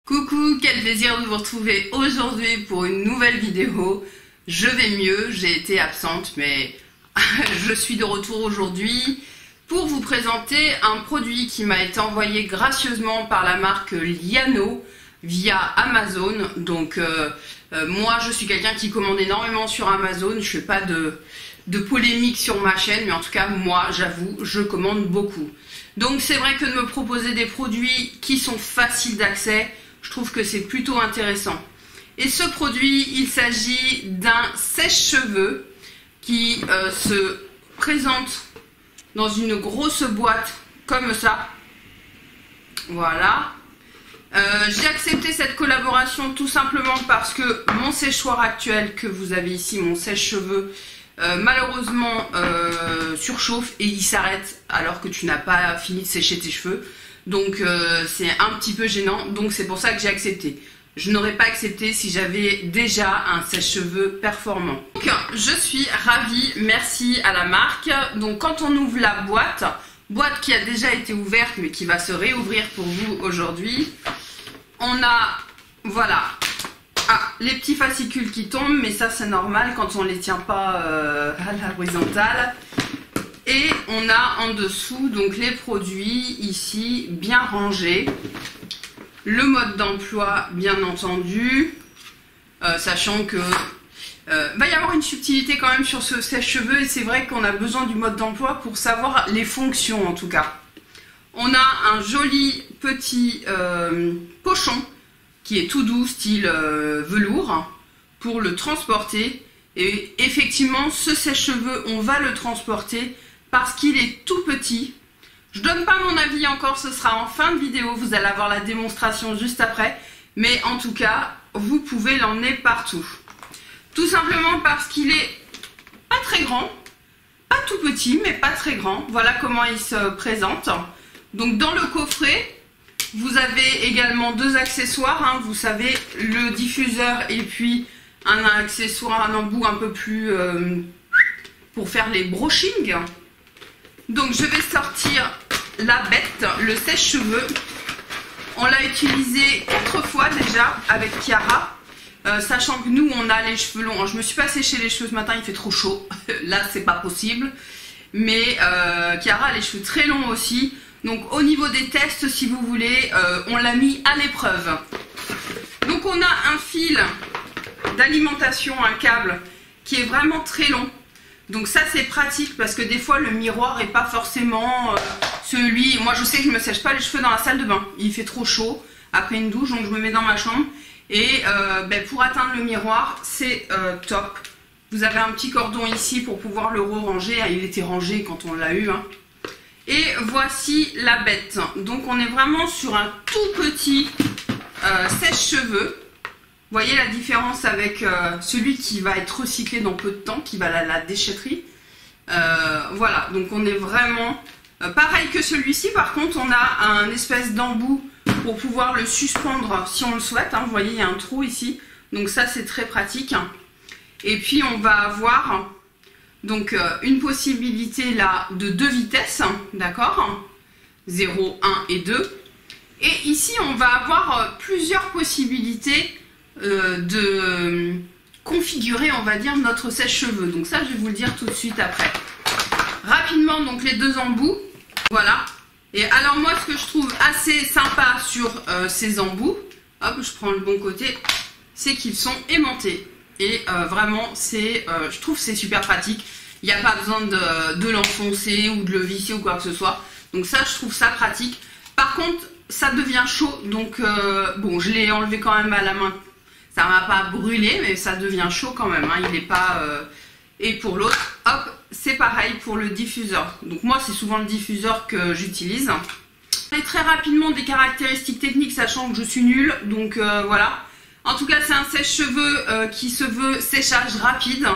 Coucou, quel plaisir de vous retrouver aujourd'hui pour une nouvelle vidéo. Je vais mieux, j'ai été absente mais je suis de retour aujourd'hui pour vous présenter un produit qui m'a été envoyé gracieusement par la marque Liano via Amazon. Donc moi je suis quelqu'un qui commande énormément sur Amazon, je fais pas de polémique sur ma chaîne, mais en tout cas moi j'avoue je commande beaucoup. Donc c'est vrai que de me proposer des produits qui sont faciles d'accès, je trouve que c'est plutôt intéressant. Et ce produit, il s'agit d'un sèche-cheveux qui se présente dans une grosse boîte comme ça. Voilà. J'ai accepté cette collaboration tout simplement parce que mon séchoir actuel que vous avez ici, mon sèche-cheveux, malheureusement surchauffe et il s'arrête alors que tu n'as pas fini de sécher tes cheveux. Donc c'est un petit peu gênant, donc c'est pour ça que j'ai accepté. Je n'aurais pas accepté si j'avais déjà un sèche-cheveux performant. Donc je suis ravie, merci à la marque. Donc quand on ouvre la boîte qui a déjà été ouverte mais qui va se réouvrir pour vous aujourd'hui, on a, voilà, les petits fascicules qui tombent, mais ça c'est normal quand on ne les tient pas à l'horizontale. Et on a en dessous donc les produits ici bien rangés. Le mode d'emploi bien entendu, sachant que va y avoir une subtilité quand même sur ce sèche-cheveux et c'est vrai qu'on a besoin du mode d'emploi pour savoir les fonctions en tout cas. On a un joli petit pochon qui est tout doux style velours pour le transporter. Et effectivement ce sèche-cheveux on va le transporter parce qu'il est tout petit. Je donne pas mon avis encore, ce sera en fin de vidéo, vous allez avoir la démonstration juste après. Mais en tout cas, vous pouvez l'emmener partout. Tout simplement parce qu'il est pas très grand, pas tout petit, mais pas très grand. Voilà comment il se présente. Donc dans le coffret, vous avez également deux accessoires, hein, vous savez, le diffuseur et puis un accessoire, un embout un peu plus pour faire les brushings. Donc je vais sortir la bête, le sèche-cheveux. On l'a utilisé 4 fois déjà avec Chiara, sachant que nous on a les cheveux longs. Alors, je me suis pas séché les cheveux ce matin, il fait trop chaud, là c'est pas possible. Mais Chiara a les cheveux très longs aussi. Donc au niveau des tests, si vous voulez, on l'a mis à l'épreuve. Donc on a un fil d'alimentation, un câble qui est vraiment très long. Donc ça c'est pratique parce que des fois le miroir est pas forcément celui... Moi je sais que je me sèche pas les cheveux dans la salle de bain, il fait trop chaud après une douche, donc je me mets dans ma chambre. Et pour atteindre le miroir c'est top. Vous avez un petit cordon ici pour pouvoir le ranger, il était rangé quand on l'a eu. Hein. Et voici la bête. Donc on est vraiment sur un tout petit sèche-cheveux. Vous voyez la différence avec celui qui va être recyclé dans peu de temps, qui va à la déchetterie. Voilà, donc on est vraiment pareil que celui-ci. Par contre, on a un espèce d'embout pour pouvoir le suspendre si on le souhaite. Hein. Vous voyez, il y a un trou ici. Donc ça, c'est très pratique. Et puis, on va avoir donc une possibilité là de 2 vitesses, d'accord, 0, 1 et 2. Et ici, on va avoir plusieurs possibilités de configurer, on va dire, notre sèche-cheveux. Donc ça je vais vous le dire tout de suite après. Rapidement, donc les 2 embouts, voilà. Et alors moi ce que je trouve assez sympa sur ces embouts, hop je prends le bon côté, c'est qu'ils sont aimantés. Et vraiment c'est, je trouve c'est super pratique. Il n'y a pas besoin de l'enfoncer ou de le visser ou quoi que ce soit. Donc ça je trouve ça pratique. Par contre ça devient chaud, donc bon je l'ai enlevé quand même à la main. Ça m'a pas brûlé, mais ça devient chaud quand même. Hein. Il n'est pas. Et pour l'autre, hop, c'est pareil pour le diffuseur. Donc moi, c'est souvent le diffuseur que j'utilise. Et très rapidement des caractéristiques techniques, sachant que je suis nulle. Donc voilà. En tout cas, c'est un sèche-cheveux qui se veut séchage rapide.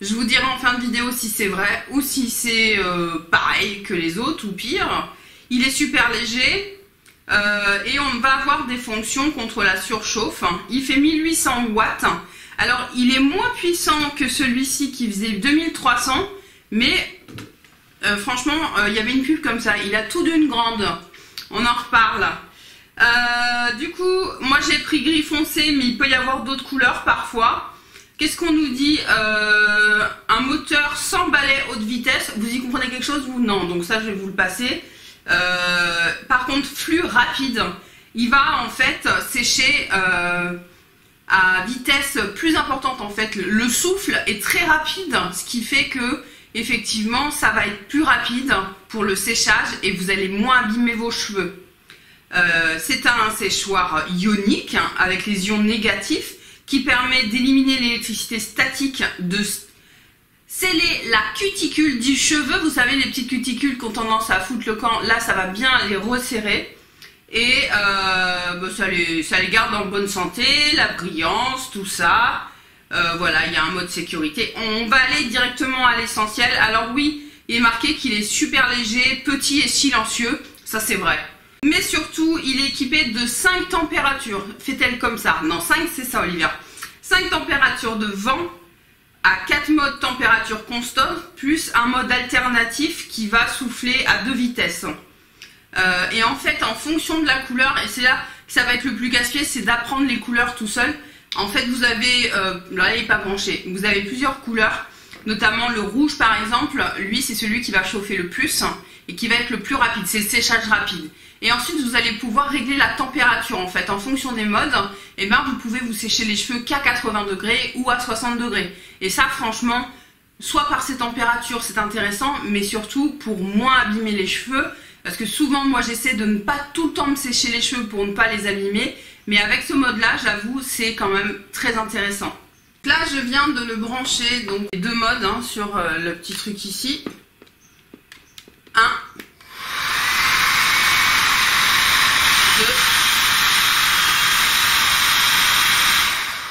Je vous dirai en fin de vidéo si c'est vrai ou si c'est pareil que les autres ou pire. Il est super léger. Et on va avoir des fonctions contre la surchauffe. Il fait 1800 watts. Alors il est moins puissant que celui-ci qui faisait 2300. Mais franchement il y avait une pub comme ça. Il a tout d'une grande. On en reparle. Du coup, moi j'ai pris gris foncé, mais il peut y avoir d'autres couleurs parfois. Qu'est-ce qu'on nous dit? Un moteur sans balai haute vitesse. Vous y comprenez quelque chose ou non? Donc ça, je vais vous le passer. Par contre, flux rapide. Il va en fait sécher à vitesse plus importante. En fait, le souffle est très rapide, ce qui fait que effectivement, ça va être plus rapide pour le séchage et vous allez moins abîmer vos cheveux. C'est un séchoir ionique avec les ions négatifs qui permet d'éliminer l'électricité statique, de sceller la cuticule du cheveu. Vous savez, les petites cuticules qui ont tendance à foutre le camp, là ça va bien les resserrer et ça les garde en bonne santé, la brillance, tout ça. Voilà, il y a un mode sécurité. On va aller directement à l'essentiel. Alors oui, il est marqué qu'il est super léger, petit et silencieux, ça c'est vrai. Mais surtout, il est équipé de 5 températures. Fait-elle comme ça? Non, 5 c'est ça Olivia. 5 températures de vent à 4 modes température constante, plus un mode alternatif qui va souffler à 2 vitesses. Et en fait, en fonction de la couleur, et c'est là que ça va être le plus casse-pied, c'est d'apprendre les couleurs tout seul. En fait, vous avez, là il n'est pas branché, vous avez plusieurs couleurs, notamment le rouge par exemple, lui c'est celui qui va chauffer le plus et qui va être le plus rapide, c'est le séchage rapide. Et ensuite vous allez pouvoir régler la température en fait, en fonction des modes, et ben vous pouvez vous sécher les cheveux qu'à 80 degrés ou à 60 degrés. Et ça franchement, soit par ces températures c'est intéressant, mais surtout pour moins abîmer les cheveux, parce que souvent moi j'essaie de ne pas tout le temps me sécher les cheveux pour ne pas les abîmer. Mais avec ce mode là, j'avoue, c'est quand même très intéressant. Là, je viens de le brancher, donc les 2 modes hein, sur le petit truc ici. 1,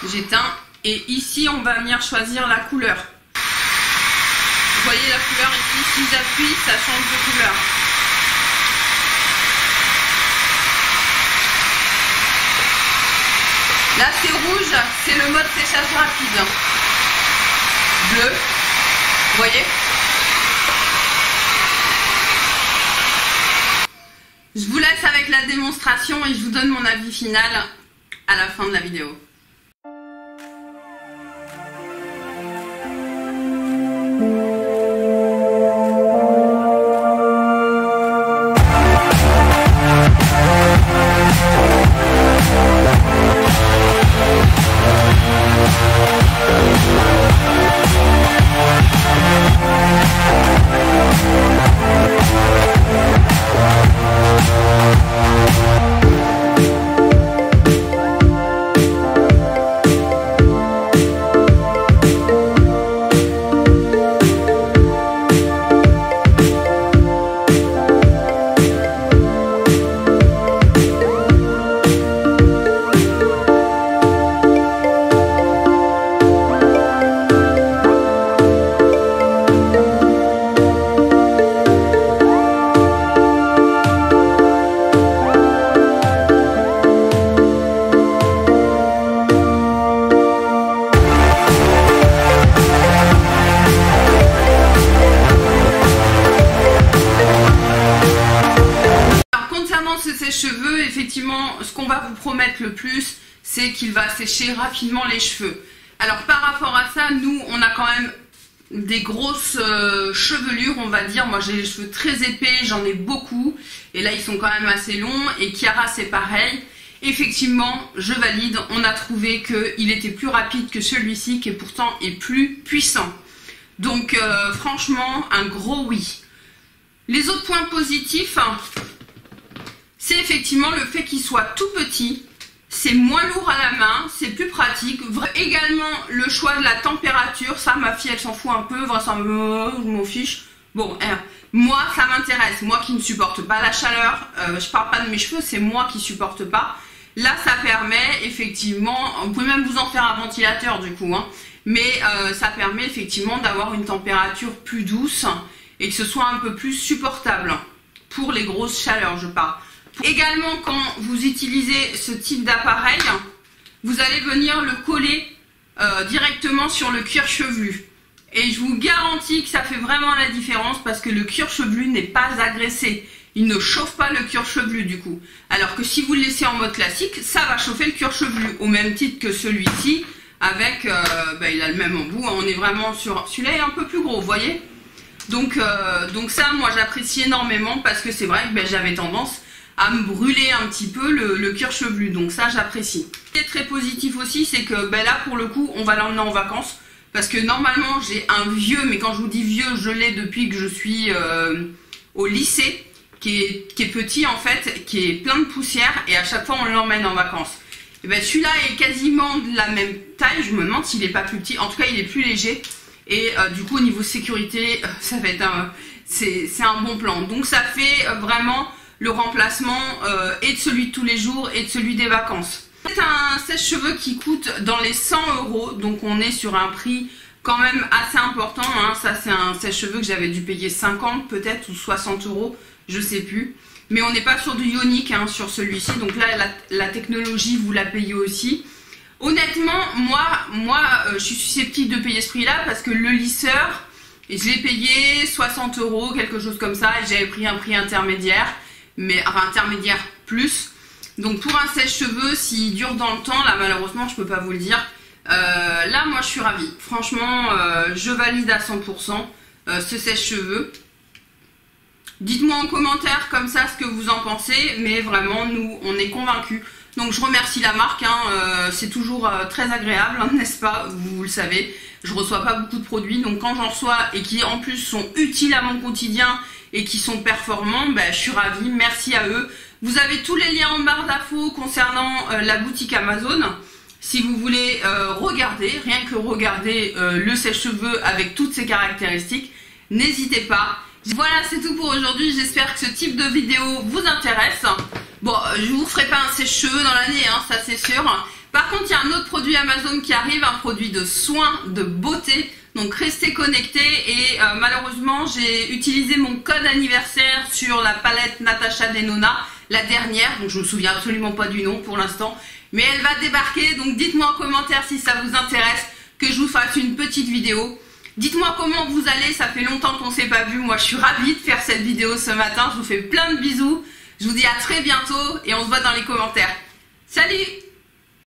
2. J'éteins. Et ici, on va venir choisir la couleur. Vous voyez la couleur ici, si j'appuie, ça change de couleur. Là c'est rouge, c'est le mode séchage rapide. Bleu, vous voyez? Je vous laisse avec la démonstration et je vous donne mon avis final à la fin de la vidéo. Cheveux, effectivement, ce qu'on va vous promettre le plus, c'est qu'il va sécher rapidement les cheveux. Alors par rapport à ça, nous on a quand même des grosses chevelures, on va dire. Moi j'ai les cheveux très épais, j'en ai beaucoup, et là ils sont quand même assez longs, et Chiara c'est pareil. Effectivement, je valide, on a trouvé qu'il était plus rapide que celui-ci, qui pourtant est plus puissant. Donc franchement, un gros oui. Les autres points positifs, c'est effectivement le fait qu'il soit tout petit, c'est moins lourd à la main, c'est plus pratique. Également le choix de la température, ça ma fille elle s'en fout un peu, vraisemblablement, je m'en fiche. Bon, moi ça m'intéresse, moi qui ne supporte pas la chaleur, je parle pas de mes cheveux, c'est moi qui supporte pas. Là ça permet effectivement, vous pouvez même vous en faire un ventilateur du coup, hein, mais ça permet effectivement d'avoir une température plus douce et que ce soit un peu plus supportable pour les grosses chaleurs je parle. Également, quand vous utilisez ce type d'appareil, vous allez venir le coller directement sur le cuir chevelu. Et je vous garantis que ça fait vraiment la différence parce que le cuir chevelu n'est pas agressé. il ne chauffe pas le cuir chevelu du coup. Alors que si vous le laissez en mode classique, ça va chauffer le cuir chevelu, au même titre que celui-ci, avec, il a le même embout, on est vraiment sur, celui-là est un peu plus gros, vous voyez. Donc ça, moi j'apprécie énormément, parce que c'est vrai que j'avais tendance à me brûler un petit peu le cuir chevelu, donc ça j'apprécie. Ce qui est très positif aussi, c'est que là pour le coup, on va l'emmener en vacances, parce que normalement j'ai un vieux, mais quand je vous dis vieux, je l'ai depuis que je suis au lycée, qui est petit en fait, qui est plein de poussière, et à chaque fois on l'emmène en vacances. Et celui-là est quasiment de la même taille, je me demande s'il n'est pas plus petit, en tout cas il est plus léger, et du coup au niveau sécurité, ça va être c'est un bon plan. Donc ça fait vraiment le remplacement et de celui de tous les jours et de celui des vacances. C'est un sèche-cheveux qui coûte dans les 100 €, donc on est sur un prix quand même assez important, hein. Ça c'est un sèche-cheveux que j'avais dû payer 50 peut-être ou 60 €, je sais plus. Mais on n'est pas sur du ionique hein, sur celui-ci, donc là la technologie vous la payez aussi. Honnêtement, moi je suis susceptible de payer ce prix-là parce que le lisseur, je l'ai payé 60 €, quelque chose comme ça, et j'avais pris un prix intermédiaire, mais enfin intermédiaire plus. Donc pour un sèche-cheveux, s'il dure dans le temps, là malheureusement je peux pas vous le dire. Là moi je suis ravie, franchement je valide à 100% ce sèche-cheveux. Dites-moi en commentaire comme ça ce que vous en pensez, mais vraiment nous on est convaincus. Donc je remercie la marque, hein, c'est toujours très agréable, hein, n'est-ce pas, vous le savez. Je reçois pas beaucoup de produits, donc quand j'en reçois et qui en plus sont utiles à mon quotidien et qui sont performants, je suis ravie, merci à eux. Vous avez tous les liens en barre d'infos concernant la boutique Amazon. Si vous voulez regarder, rien que regarder le sèche-cheveux avec toutes ses caractéristiques, n'hésitez pas. Voilà, c'est tout pour aujourd'hui. J'espère que ce type de vidéo vous intéresse. Bon, je vous ferai pas un sèche-cheveux dans l'année, hein, ça c'est sûr. Par contre, il y a un autre produit Amazon qui arrive, un produit de soins de beauté. Donc restez connectés et malheureusement, j'ai utilisé mon code anniversaire sur la palette Natasha Denona, la dernière. Donc je me souviens absolument pas du nom pour l'instant. Mais elle va débarquer, donc dites-moi en commentaire si ça vous intéresse que je vous fasse une petite vidéo. Dites-moi comment vous allez, ça fait longtemps qu'on ne s'est pas vu. Moi, je suis ravie de faire cette vidéo ce matin. Je vous fais plein de bisous. Je vous dis à très bientôt et on se voit dans les commentaires. Salut!